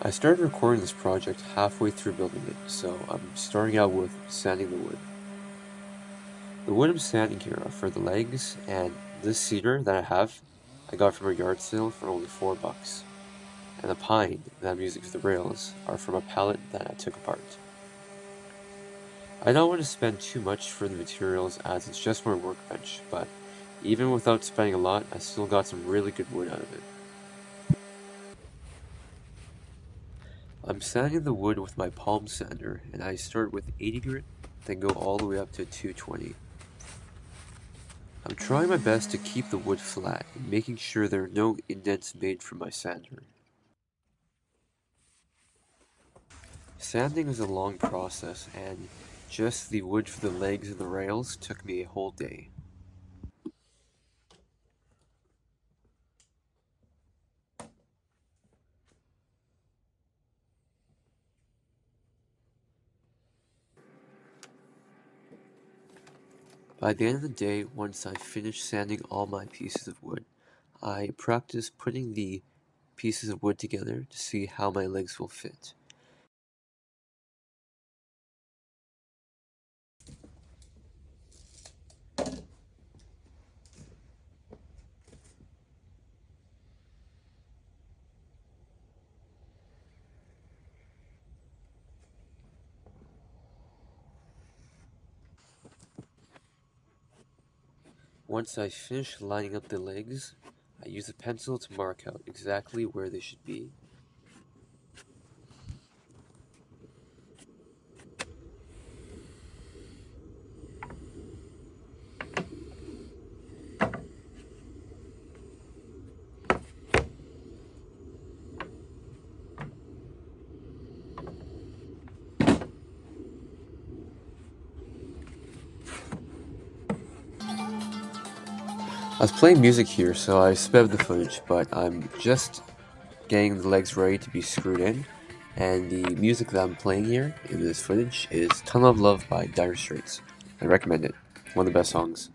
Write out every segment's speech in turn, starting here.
I started recording this project halfway through building it, so I'm starting out with sanding the wood. The wood I'm sanding here are for the legs, and this cedar that I got from a yard sale for only $4. And the pine that I'm using for the rails are from a pallet that I took apart. I don't want to spend too much for the materials as it's just my workbench, but even without spending a lot, I still got some really good wood out of it. I'm sanding the wood with my palm sander, and I start with 80 grit, then go all the way up to 220. I'm trying my best to keep the wood flat and making sure there are no indents made from my sander. Sanding is a long process, and just the wood for the legs and the rails took me a whole day. By the end of the day, once I finished sanding all my pieces of wood, I practiced putting the pieces of wood together to see how my legs will fit. Once I finish lining up the legs, I use a pencil to mark out exactly where they should be. I was playing music here, so I sped up the footage, but I'm just getting the legs ready to be screwed in, and the music that I'm playing here in this footage is Tunnel of Love by Dire Straits. I recommend it. One of the best songs.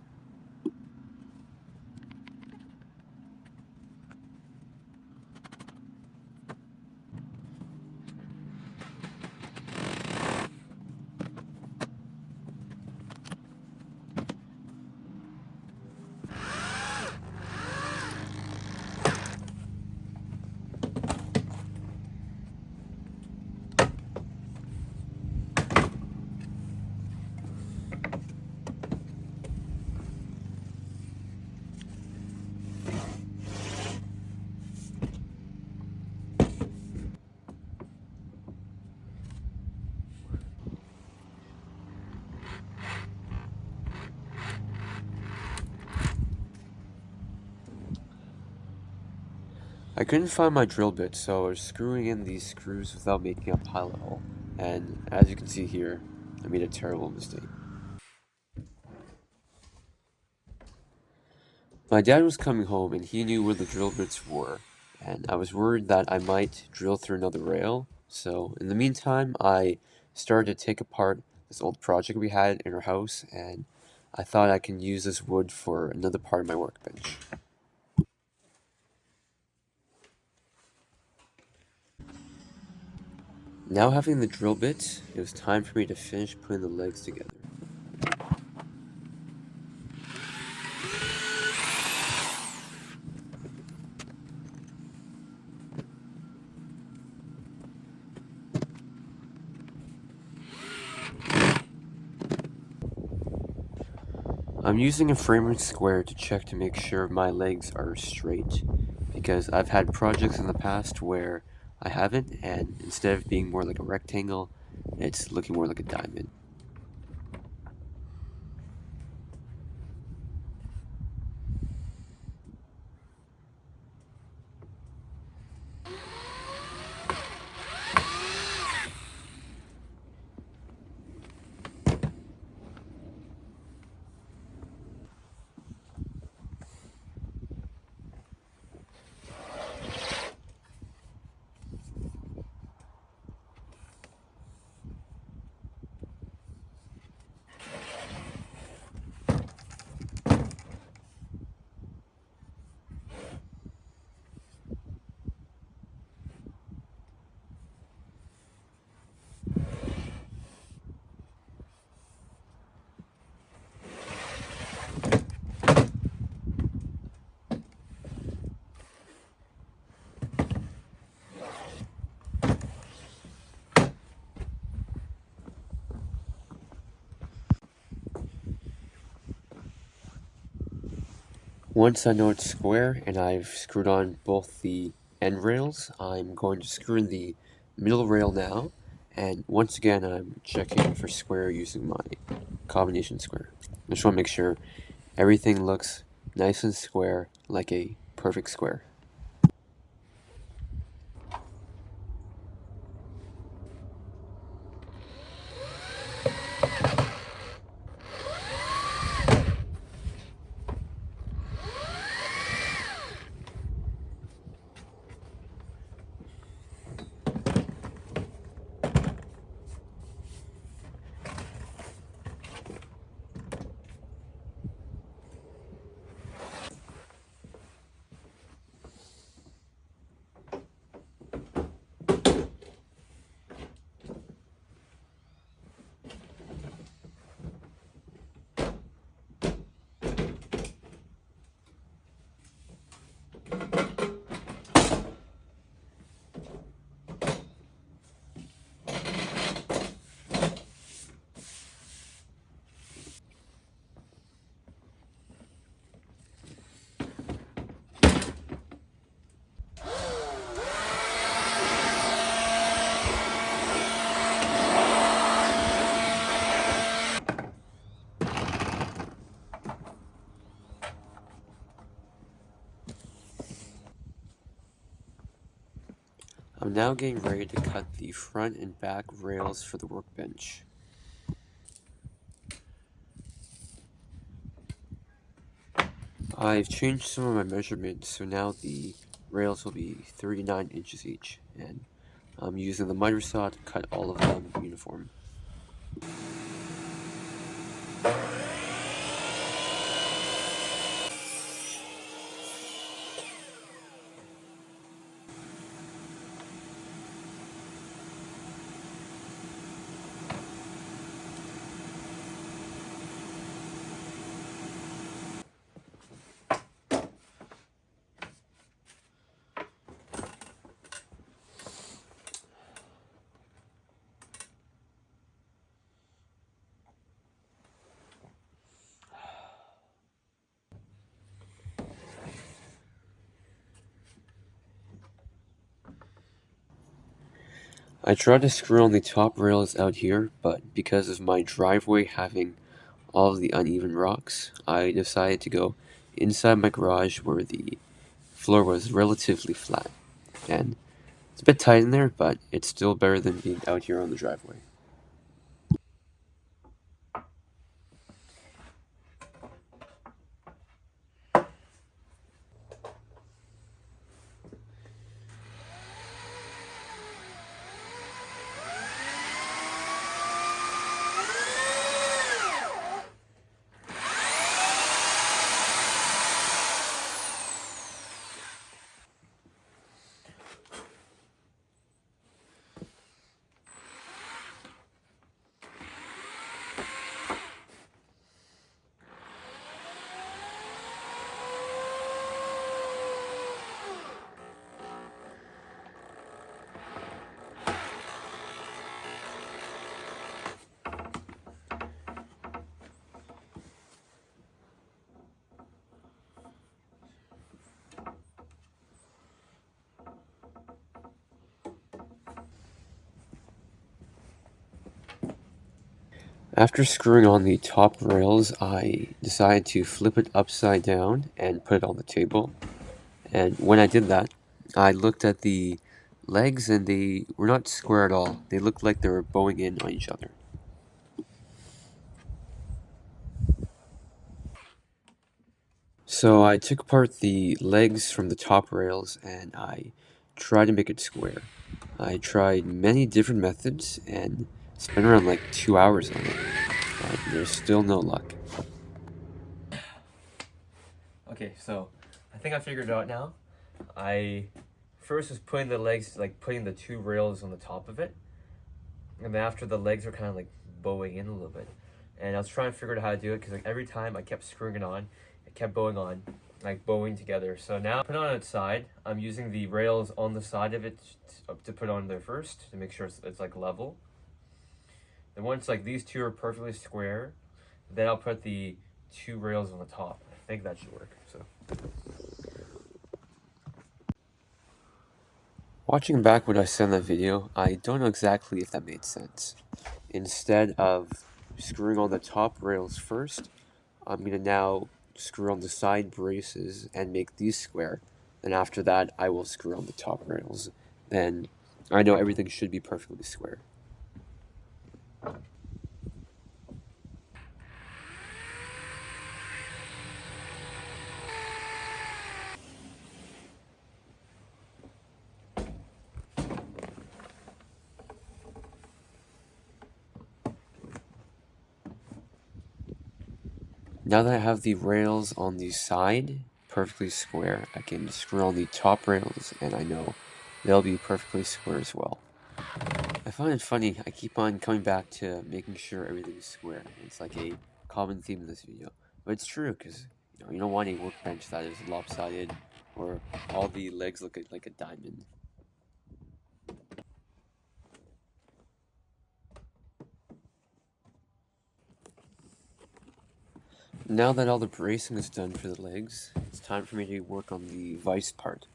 I couldn't find my drill bit, so I was screwing in these screws without making a pilot hole, and as you can see here, I made a terrible mistake. My dad was coming home and he knew where the drill bits were, and I was worried that I might drill through another rail, so in the meantime, I started to take apart this old project we had in our house, and I thought I can use this wood for another part of my workbench. Now having the drill bit, it was time for me to finish putting the legs together. I'm using a framing square to check to make sure my legs are straight, because I've had projects in the past where I haven't, and instead of being more like a rectangle, it's looking more like a diamond. once I know it's square and I've screwed on both the end rails, I'm going to screw in the middle rail now, and once again I'm checking for square using my combination square. I just want to make sure everything looks nice and square, like a perfect square. I'm now getting ready to cut the front and back rails for the workbench. I've changed some of my measurements, so now the rails will be 39 inches each, and I'm using the miter saw to cut all of them uniform. I tried to screw on the top rails out here, but because of my driveway having all of the uneven rocks, I decided to go inside my garage where the floor was relatively flat. And it's a bit tight in there, but it's still better than being out here on the driveway. After screwing on the top rails, I decided to flip it upside down and put it on the table. And when I did that, I looked at the legs and they were not square at all. They looked like they were bowing in on each other. So I took apart the legs from the top rails and I tried to make it square. I tried many different methods and spent around like 2 hours on it, but there's still no luck. Okay, so I think I figured it out now. I first was putting the legs, like putting the two rails on the top of it, and then after the legs were kind of like bowing in a little bit, and I was trying to figure out how to do it because like every time I kept screwing it on, it kept bowing on, like bowing together. So now I put it on its side. I'm using the rails on the side of it to put on there first to make sure it's like level. Then once like these two are perfectly square, then I'll put the two rails on the top. I think that should work. So. Watching back what I said in that video, I don't know exactly if that made sense. Instead of screwing on the top rails first, I'm going to now screw on the side braces and make these square. Then after that, I will screw on the top rails. Then I know everything should be perfectly square. Now that I have the rails on the side perfectly square, I can screw on the top rails and I know they'll be perfectly square as well. I find it funny, I keep on coming back to making sure everything is square. It's like a common theme in this video. But it's true, because you don't want a workbench that is lopsided or all the legs look like a diamond. Now that all the bracing is done for the legs, it's time for me to work on the vise part.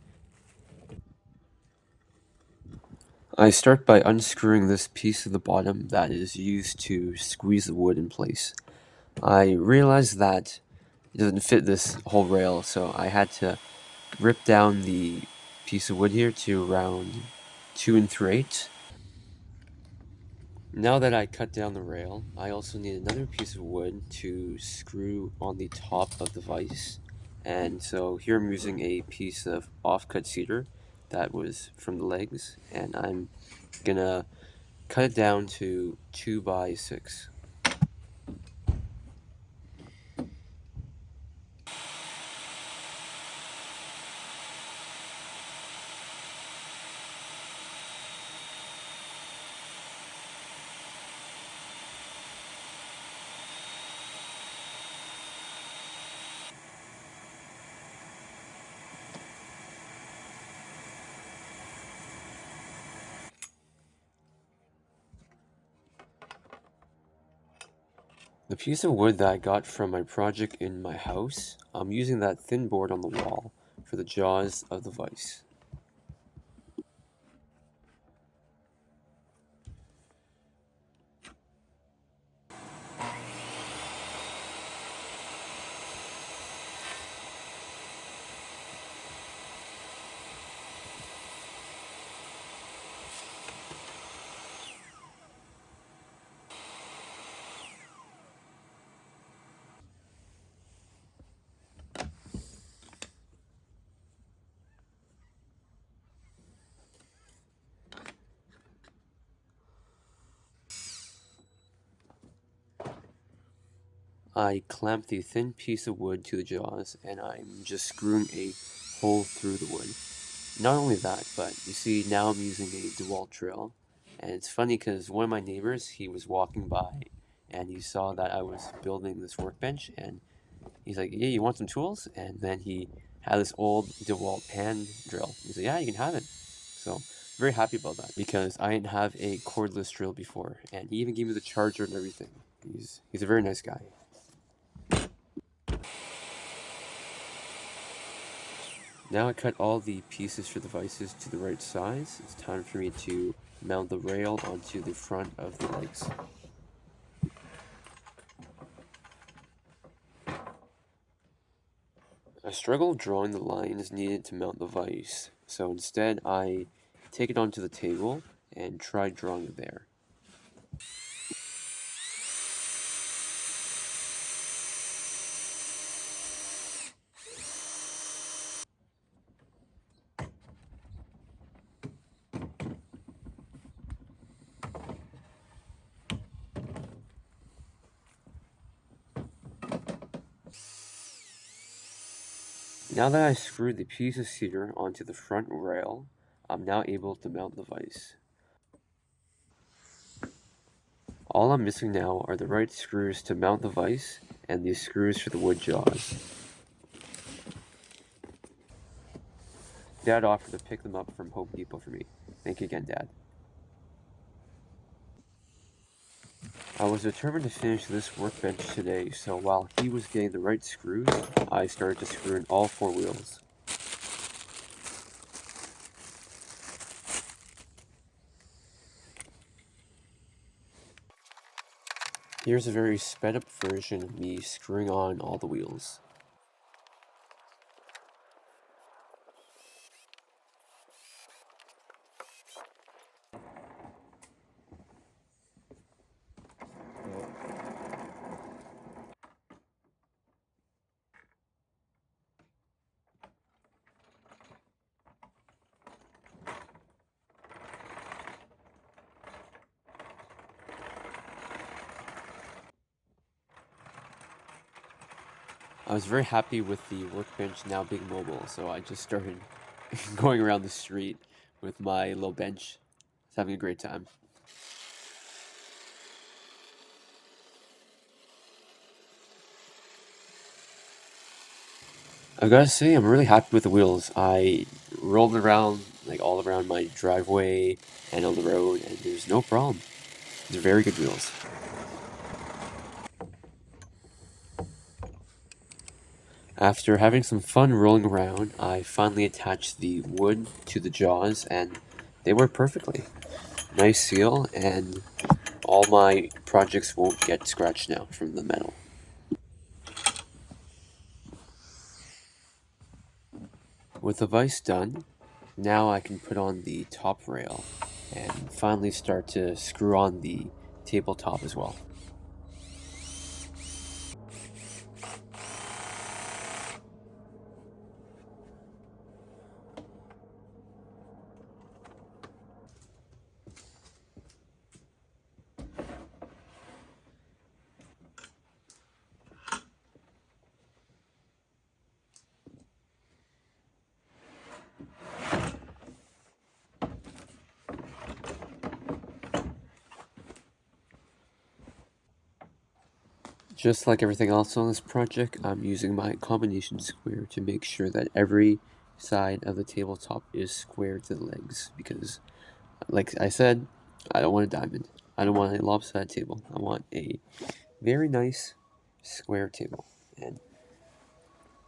I start by unscrewing this piece of the bottom that is used to squeeze the wood in place. I realized that it doesn't fit this whole rail, so I had to rip down the piece of wood here to around 2 3/8. Now that I cut down the rail, I also need another piece of wood to screw on the top of the vise. And so here I'm using a piece of offcut cedar that was from the legs, and I'm gonna cut it down to 2 by 6. The piece of wood that I got from my project in my house, I'm using that thin board on the wall for the jaws of the vise. I clamp the thin piece of wood to the jaws, and I'm just screwing a hole through the wood. Not only that, but you see now I'm using a DeWalt drill, and it's funny because one of my neighbors, he was walking by, and he saw that I was building this workbench, and he's like, "Yeah, you want some tools?" And then he had this old DeWalt hand drill. He's like, "Yeah, you can have it." So very happy about that because I didn't have a cordless drill before, and he even gave me the charger and everything. He's a very nice guy. Now I cut all the pieces for the vices to the right size. It's time for me to mount the rail onto the front of the legs. I struggle drawing the lines needed to mount the vise, so instead I take it onto the table and try drawing it there. Now that I screwed the piece of cedar onto the front rail, I'm now able to mount the vise. All I'm missing now are the right screws to mount the vise and the screws for the wood jaws. Dad offered to pick them up from Home Depot for me. Thank you again, Dad. I was determined to finish this workbench today, so while he was getting the right screws, I started to screw in all 4 wheels. Here's a very sped up version of me screwing on all the wheels. I was very happy with the workbench now being mobile, so I just started going around the street with my little bench. I was having a great time. I gotta say, I'm really happy with the wheels. I rolled around, like all around my driveway and on the road, and there's no problem. They're very good wheels. After having some fun rolling around, I finally attached the wood to the jaws, and they work perfectly. Nice seal, and all my projects won't get scratched now from the metal. With the vise done, now I can put on the top rail and finally start to screw on the tabletop as well. Just like everything else on this project, I'm using my combination square to make sure that every side of the tabletop is square to the legs because, like I said, I don't want a diamond. I don't want a lopsided table. I want a very nice square table. And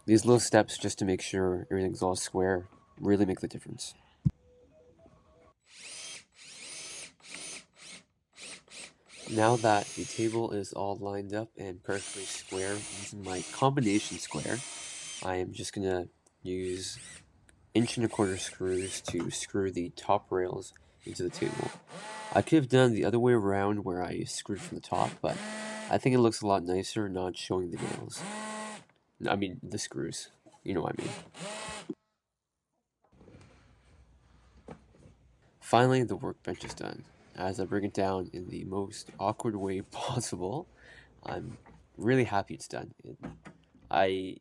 these little steps just to make sure everything's all square really make the difference. Now that the table is all lined up and perfectly square using my combination square, I am just gonna use 1.25" screws to screw the top rails into the table. I could have done the other way around where I screwed from the top, but I think it looks a lot nicer not showing the nails. I mean, the screws. You know what I mean. Finally, the workbench is done. As I bring it down in the most awkward way possible, I'm really happy it's done. I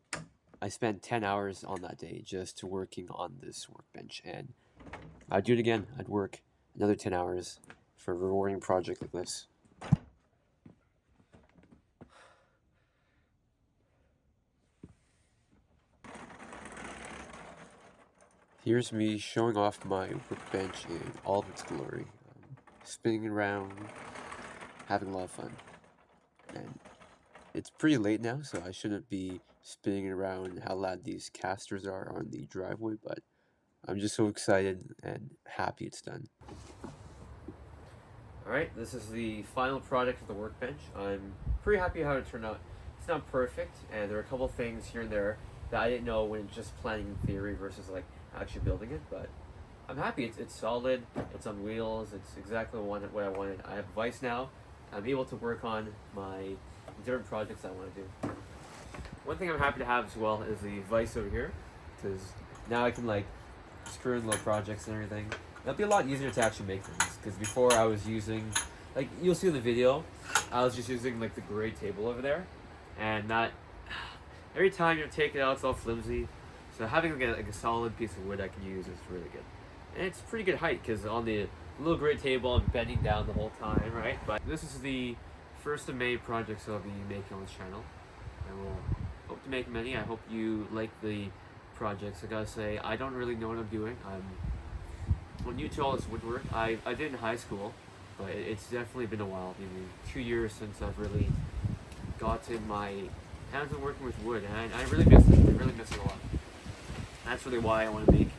I spent 10 hours on that day just working on this workbench, and I'd do it again. I'd work another 10 hours for a rewarding project like this. Here's me showing off my workbench in all of its glory. Spinning around, having a lot of fun. And it's pretty late now, so I shouldn't be spinning around how loud these casters are on the driveway, but I'm just so excited and happy it's done. Alright, this is the final product of the workbench. I'm pretty happy how it turned out. It's not perfect, and there are a couple things here and there that I didn't know when just planning in theory versus like actually building it, but I'm happy. It's solid, it's on wheels, it's exactly what I wanted. I have a vise now. I'm able to work on my different projects I want to do. One thing I'm happy to have as well is the vise over here, because now I can like screw in little projects and everything. That'd be a lot easier to actually make things, because before I was using, like you'll see in the video, I was just using like the gray table over there, and that every time you take it out, it's all flimsy. So having like a solid piece of wood I can use is really good, and it's pretty good height because on the little gray table I'm bending down the whole time, right? But this is the first of many projects I'll be making on this channel. I will hope to make many. I hope you like the projects. I gotta say, I don't really know what I'm doing. I'm new to all this woodwork. I did in high school, but it's definitely been a while. Maybe 2 years since I've really gotten my hands on working with wood, and I really miss it. I really miss it a lot. That's really why I want to make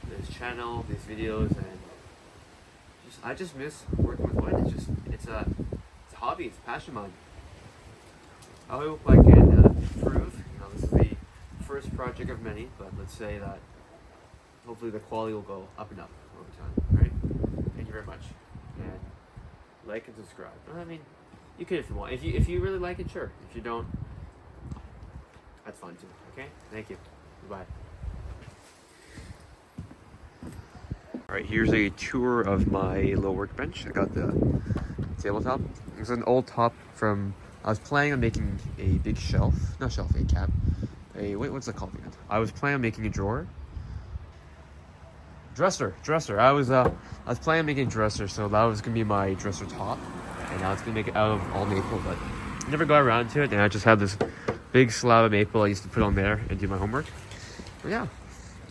this channel, these videos, and I just miss working with wood. It's a hobby, it's a passion of mine. I hope I can improve. This is the first project of many, but let's say that hopefully the quality will go up and up over time. Right? Thank you very much, and like and subscribe. I mean, you can if you want. If you really like it, sure. If you don't, that's fine too. Okay? Thank you. Goodbye. Alright, here's a tour of my little workbench. I got the tabletop. It's an old top from, I was planning on making a big shelf, not shelf, a cab. What's it called again? I was planning on making a drawer. Dresser. I was planning on making a dresser, so that was gonna be my dresser top. And now it's gonna make it out of all maple, but I never got around to it, and I just had this big slab of maple I used to put on there and do my homework. But yeah,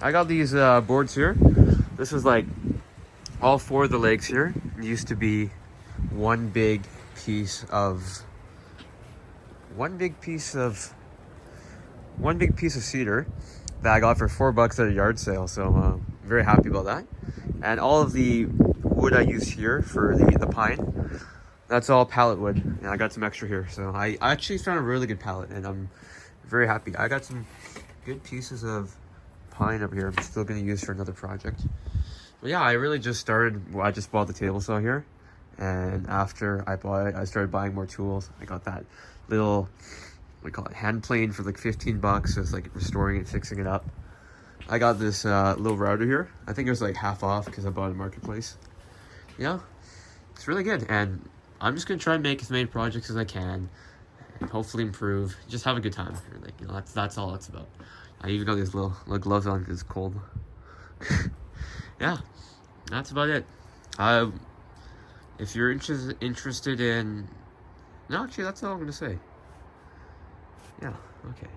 I got these boards here. This is like all four of the legs here. It used to be one big piece of cedar that I got for $4 at a yard sale. So I'm very happy about that. And all of the wood I use here for the pine, that's all pallet wood. And I got some extra here. So I actually found a really good pallet, and I'm very happy. I got some good pieces of pine up here I'm still going to use for another project. But yeah, I really just started. I just bought the table saw here, and after I bought it, I started buying more tools. I got that little, we call it hand plane for like $15. So it's like restoring it, fixing it up. I got this little router here. I think it was like half off because I bought it in Marketplace. Yeah, it's really good, and I'm just gonna try and make as many projects as I can, and hopefully improve. Just have a good time. Like, that's all it's about. I even got these little gloves on because it's cold. Yeah, that's about it. If you're interested in, no, actually, that's all I'm gonna say. Yeah, okay.